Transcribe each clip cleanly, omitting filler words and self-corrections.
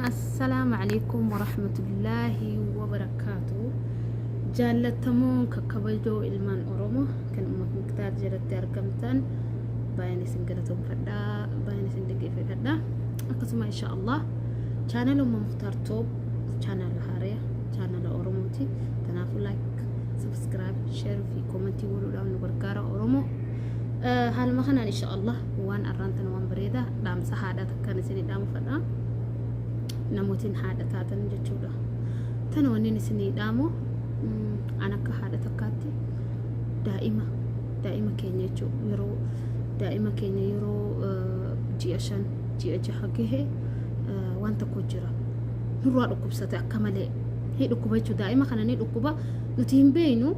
السلام عليكم ورحمة الله وبركاته. جالتمون ككبجو إلمان أورمو كان مكتار جلت أركمتان بايني سنجرتهم فدا بايني سندقي في فدا أقسم إن شاء الله channel مختار توب channel هاريا channel أورموتي تنافو لايك سبسكرايب شير في كومنتي ولو دام نبركارا أورمو هل ما خنا إن شاء الله وان أرانتن وان بريدة دام سحادة كان سني دام فدا namotin haadha taatan jechuudha. Tan wanni isinii dhaamu ana akka haadha takkaatti daa'ima keenya jechuudha. Yeroo daa'ima keenya yeroo ji'a 5 ji'a 6 gahe waan tokko jira. Nurraa dhukkubsate akka malee hii dhukkuba jechuudha. Daa'ima kana ni dhukkuba nuti hin beeynu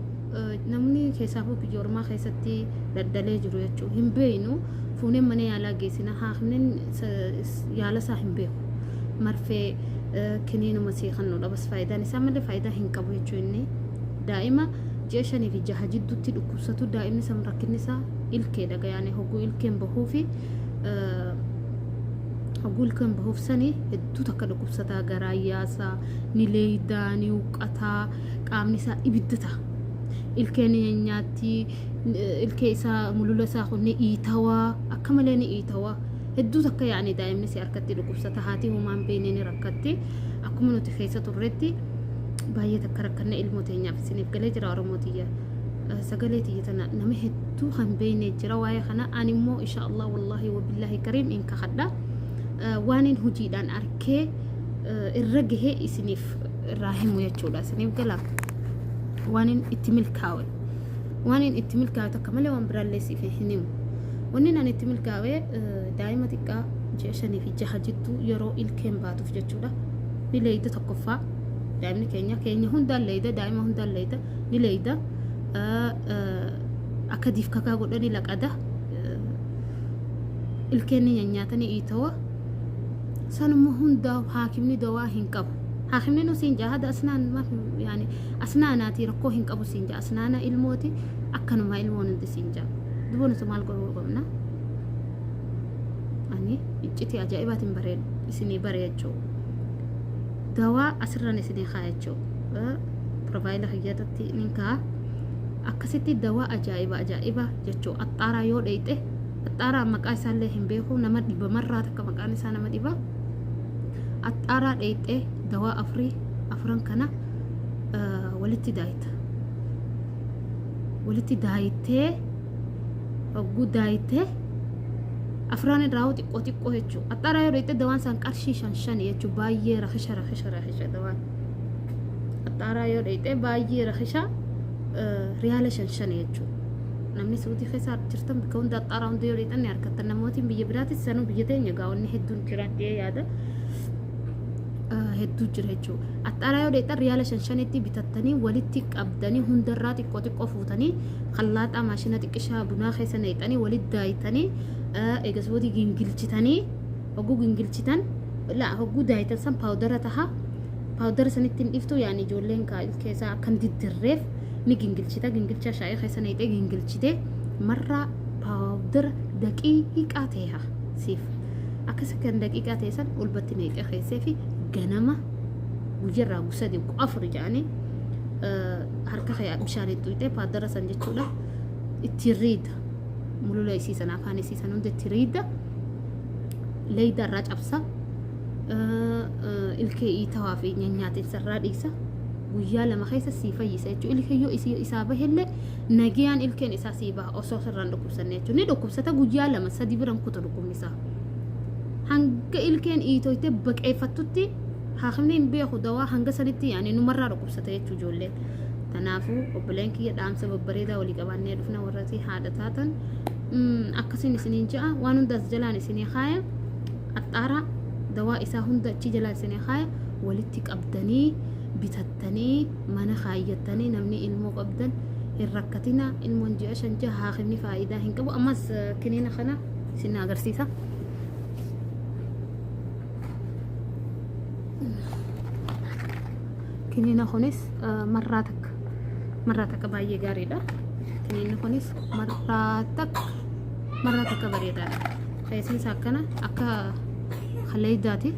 namni keessaafuu biyya ormaa keessatti daddalee jiru jechuudha. Hin beeynu fuuneen mana yaalaa geessina haafneen yaala isaa hin beeku. marfee kiniinu masiiqannu dhabas faayidaan isaa malee faayidaa hin qabu jechuudha. Daa'ima ji'a 5 fi 6 jidduutti dhukkubsatu daa'imni san rakkinni isaa ilkee dhaga yaani hogguu ilkeen bahuu fi hogguu ilkeen bahuuf sanii hedduu takka dhukkubsataa garaa yaasaa ni leeydaa ni huqqataa qaamni isaa ibiddata ilkeen nyaatti ilkee isaa mulula isaa kunni iitawaa akka malee ni iitawaa hedduu takka yaani daa'imni si harkatti dhukkubsata haati humaan beekneen rakkatti akkuma nuti keessa turretti baay'ee takka rakkanna ilmoo teenyaaf isiniif galee jira oromootiya sagalee tiyya tana nama hedduu kan beeknee jira waa'ee kana ani immoo insha Allah wallahi wabillahi kariim in kahadha waanin hojiidhaan arkee irra gahee isiniif irraa himu jechuudha. Isiniif gala waanin itti milkaawe takka malee waan biraallee siif hin himu. wanni naan itti milkaa'ee daa'ima xiqqaa ji'a 5 fi 6 jiddu yeroo ilkeen baatuuf jechuudha. Ni leeyda tokkoffaa daa'imni keenya hundaan leeyda daa'ima hundaan leeyda ni leeyda akka diifkakaa godhani laqada ilkeen ni nyaatani iitawa sanuma hundaa haakimni dawaa hin qabu. haakimni nu siin jaa hada asnaan yani asnaanaati rakkoo hin qabu siin jaa asnaana ilmooti akkanuma ilmoon hundi siin jaa دبون سمال قربنا أني إجتي عجائبات بريد إسني بريد شو دواء أسرنا إسني خايد شو بروفايل خياتي نكا أكسيتي دواء عجائبة جتشو الطارا يو ديته الطارا مكان سالهم بيهو نمد بمرة تك مكان سانا مديبا الطارا ديته دواء أفران كنا ولتي دايته وجود دايته أفران الراوت قوتي قوتشو أترى يريد دوان سان كارشي شان يجو باية رخشة دوان أترى يريد باية رخشة ريال شان يجو نمني سوتي خسار جرتم بكون ده أترى عند يريد أن يركض النموتي بيجبرات السنو بيجتين يجاون هدون كرات دي هذا هدو جرهجو أترى يريد ريال شان يتي بتتني ولتك أبداني هندرات قوتي قفوتني خلات ماشينة تكشها بنا خيسنا يتاني ولد دايتاني إجازة ودي جنجلتاني هجو جنجلتان لا هجو دايتان سام باودرتها باودر سنتين إفتو يعني جولين كيسا كان تدرف جنجلتا شاي خيسنا يتي جنجلتة مرة باودر دقيقاتها سيف أكسر كان دقيقاتها سن والبتني يتي خيسة في جنما وجرا وسدي وأفرج يعني harka khaya bishaanitu ite paadara san jechuudha itti riida mulula isiisan afaan isiisan hunda itti riida leeyda irraa cabsa ilkee iitawaa fi nyaatiin sarraa dhiisa guyyaa lama keessa sii fayyisa jechuudha. Ilkee yoo isaa bahelle nagayaan ilkeen isaa sii baha osoo sarraan dhukkubsanne jechuudha. Ni dhukkubsata guyyaa lama sadii biran kuta dhukkubnisaa hanga ilkeen iitooyte baqeeffattutti haakimni hin beeku dawaa hanga sanitti yani numarraa dhukkubsata jechuudha ijoolleen. Kanaafuu obboleen kiyya dhaamsa babbareedaa walii qabaannee dhufna warratti haadha taatan akkasiin isiniin ja'a waan hundaas jalaan isinii kaaya axxaaraa dawaa isaa hunda achi jalaan isinii kaaya walitti qabdanii bitattanii mana kaayyattanii namni ilmoo qabdan hin rakkatina ilmoon ji'a 5 haakimni faayidaa hin qabu ammas kiniina kana isin agarsiisa. كنينا خونس مراتك باية غاريدا كنينا خونس مراتك بريدا خيسين ساكنا أكا خلي داتي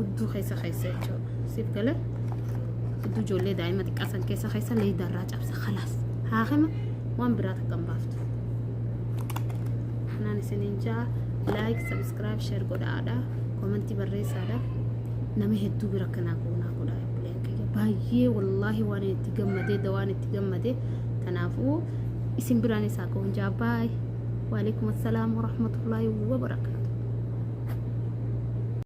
hudduu keessa jechuudha siif gala hudduu ijoollee daa'ima xiqqaasan keessa leeydaarraa cabsa khalaas haakima waan biraa takkan baaftu naan isiniin jaa like subscribe share godhaadha commenti barreessaadha nama hedduu bira kanaa goonaa godhaa buleen kiyya baay'ee wallaahi waan itti gammadee dawaan itti gammadee tanaafuu isin biraan isaa goon jaa baay wa alaikum assalaam wa rahmatullahi wa barakatuh